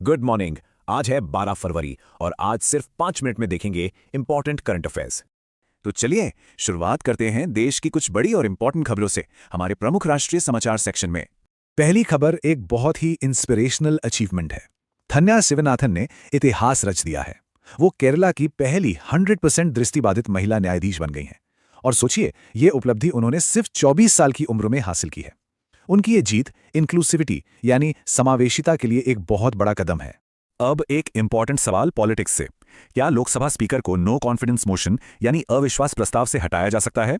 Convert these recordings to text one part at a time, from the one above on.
Good morning. आज है 12 फरवरी और आज सिर्फ 5 मिनट में देखेंगे इंपॉर्टेंट करंट अफेयर्स। तो चलिए शुरुआत करते हैं देश की कुछ बड़ी और इंपॉर्टेंट खबरों से हमारे प्रमुख राष्ट्रीय समाचार सेक्शन में। पहली खबर एक बहुत ही इंस्पिरेशनल अचीवमेंट है। धन्या शिवनाथन ने इतिहास रच दिया है। वो केरला की पहली 100% दृष्टिबाधित महिला न्यायाधीश बन गई हैं। और सोचिए, ये उपलब्धि उन्होंने सिर्फ 24 साल की उम्र में हासिल की है। उनकी ये जीत इंक्लूसिविटी यानी समावेशिता के लिए एक बहुत बड़ा कदम है। अब एक इंपॉर्टेंट सवाल पॉलिटिक्स से। क्या लोकसभा स्पीकर को नो कॉन्फिडेंस मोशन यानी अविश्वास प्रस्ताव से हटाया जा सकता है?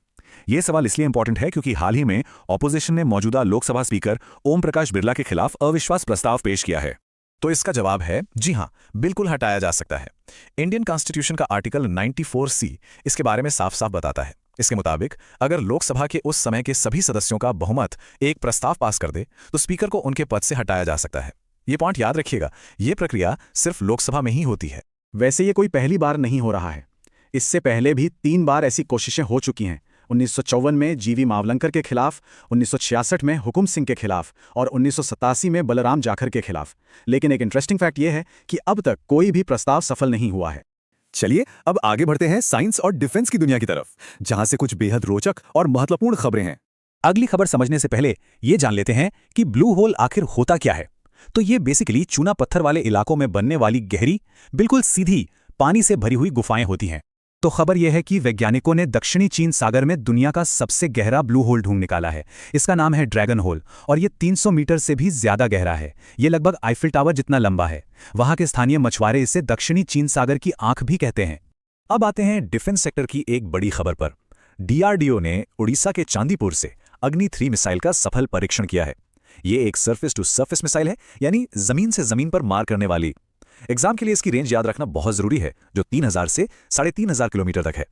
यह सवाल इसलिए इंपॉर्टेंट है क्योंकि हाल ही में ऑपोजिशन ने मौजूदा लोकसभा स्पीकर ओम प्रकाश बिरला के खिलाफ अविश्वास प्रस्ताव पेश किया है। तो इसका जवाब है जी हां, बिल्कुल हटाया जा सकता है। इंडियन कॉन्स्टिट्यूशन का आर्टिकल 94C इसके बारे में साफ साफ बताता है। इसके मुताबिक अगर लोकसभा के उस समय के सभी सदस्यों का बहुमत एक प्रस्ताव पास कर दे तो स्पीकर को उनके पद से हटाया जा सकता है। ये पॉइंट याद रखिएगा, ये प्रक्रिया सिर्फ लोकसभा में ही होती है। वैसे ये कोई पहली बार नहीं हो रहा है। इससे पहले भी 3 बार ऐसी कोशिशें हो चुकी हैं। 1954 में जीवी मावलंकर के खिलाफ, 1966 में हुकुम सिंह के खिलाफ और 1987 में बलराम जाखर के खिलाफ। लेकिन एक इंटरेस्टिंग फैक्ट यह है कि अब तक कोई भी प्रस्ताव सफल नहीं हुआ है। चलिए अब आगे बढ़ते हैं साइंस और डिफेंस की दुनिया की तरफ, जहां से कुछ बेहद रोचक और महत्वपूर्ण खबरें हैं। अगली खबर समझने से पहले ये जान लेते हैं कि ब्लू होल आखिर होता क्या है। तो ये बेसिकली चूना पत्थर वाले इलाकों में बनने वाली गहरी, बिल्कुल सीधी पानी से भरी हुई गुफाएं होती हैं। तो खबर यह है कि वैज्ञानिकों ने दक्षिणी चीन सागर में दुनिया का सबसे गहरा ब्लू होल ढूंढ निकाला है। इसका नाम है ड्रैगन होल और ये 300 मीटर से भी ज्यादा गहरा है। ये लगभग आईफिल टावर जितना लंबा है। वहां के स्थानीय मछुआरे इसे दक्षिणी चीन सागर की आंख भी कहते हैं। अब आते हैं डिफेंस सेक्टर की एक बड़ी खबर पर। डीआरडीओ ने उड़ीसा के चांदीपुर से अग्नि 3 मिसाइल का सफल परीक्षण किया है। ये एक सरफेस टू सरफेस मिसाइल है, यानी जमीन से जमीन पर मार करने वाली। एग्जाम के लिए इसकी रेंज याद रखना बहुत जरूरी है, जो 3000 से 3500 किलोमीटर तक है।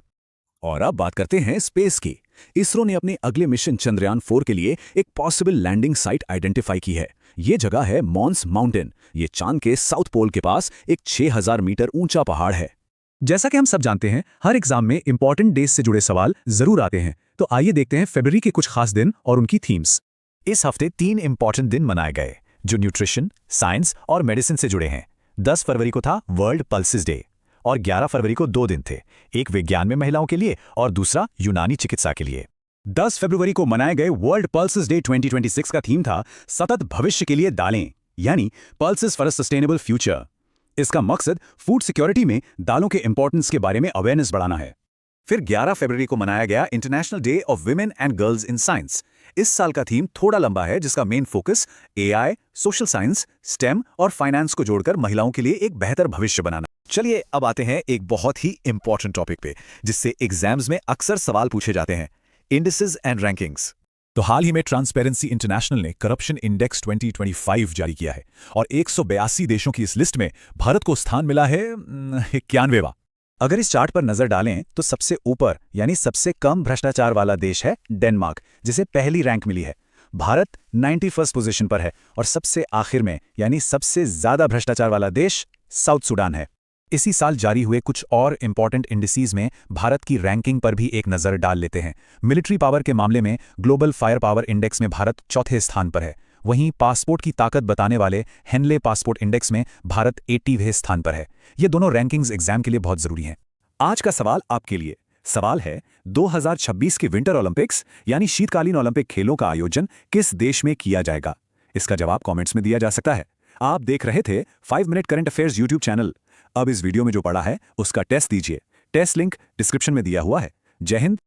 और अब बात करते हैं स्पेस की। इसरो ने अपने अगले मिशन चंद्रयान 4 के लिए एक पॉसिबल लैंडिंग साइट आइडेंटिफाई की है। ये जगह है मॉन्स माउंटेन। ये चांद के साउथ पोल के पास एक 6000 मीटर ऊंचा पहाड़ है। जैसा कि हम सब जानते हैं, हर एग्जाम में इंपॉर्टेंट डेज से जुड़े सवाल जरूर आते हैं। तो आइए देखते हैं फरवरी के कुछ खास दिन और उनकी थीम्स। इस हफ्ते 3 इंपॉर्टेंट दिन मनाए गए जो न्यूट्रिशन, साइंस और मेडिसिन से जुड़े हैं। 10 फरवरी को था वर्ल्ड पल्सेस डे और 11 फरवरी को 2 दिन थे, एक विज्ञान में महिलाओं के लिए और दूसरा यूनानी चिकित्सा के लिए। 10 फरवरी को मनाए गए वर्ल्ड पल्सेस डे 2026 का थीम था सतत भविष्य के लिए दालें, यानी pulses for a sustainable future. इसका मकसद फूड सिक्योरिटी में दालों के इंपॉर्टेंस के बारे में अवेयरनेस बढ़ाना है। फिर 11 फरवरी को मनाया गया international day of women and girls in science. इस साल का थीम थोड़ा लंबा है, जिसका main focus AI, social science, stem और फाइनेंस को जोड़कर महिलाओं के लिए एक बेहतर भविष्य बनाना। चलिए अब आते हैं एक बहुत ही इंपॉर्टेंट टॉपिक पे, जिससे एग्जाम्स में अक्सर सवाल पूछे जाते हैं, इंडिसेस एंड रैंकिंग्स। तो हाल ही में ट्रांसपेरेंसी इंटरनेशनल ने करप्शन इंडेक्स 2025 जारी किया है और 182 देशों की इस लिस्ट में भारत को स्थान मिला है 91वां। अगर इस चार्ट पर नजर डालें तो सबसे ऊपर यानी सबसे कम भ्रष्टाचार वाला देश है डेनमार्क, जिसे पहली रैंक मिली है। भारत 91st पोजीशन पर है और सबसे आखिर में यानी सबसे ज्यादा भ्रष्टाचार वाला देश साउथ सूडान है। इसी साल जारी हुए कुछ और इंपॉर्टेंट इंडिसीज में भारत की रैंकिंग पर भी एक नजर डाल लेते हैं। मिलिट्री पावर के मामले में ग्लोबल फायर पावर इंडेक्स में भारत चौथे स्थान पर है। वहीं पासपोर्ट की ताकत बताने वाले हेनले पासपोर्ट इंडेक्स में भारत 80वें स्थान पर है। ये दोनों रैंकिंग्स एग्जाम के लिए बहुत जरूरी हैं। आज का सवाल आपके लिए। सवाल है 2026 के विंटर ओलंपिक्स यानी शीतकालीन ओलंपिक खेलों का आयोजन किस देश में किया जाएगा? इसका जवाब कमेंट्स में दिया जा सकता है। आप देख रहे थे 5 minute current affairs YouTube channel. अब इस वीडियो में जो पढ़ा है उसका टेस्ट दीजिए। टेस्ट लिंक डिस्क्रिप्शन में दिया हुआ है। जय हिंद।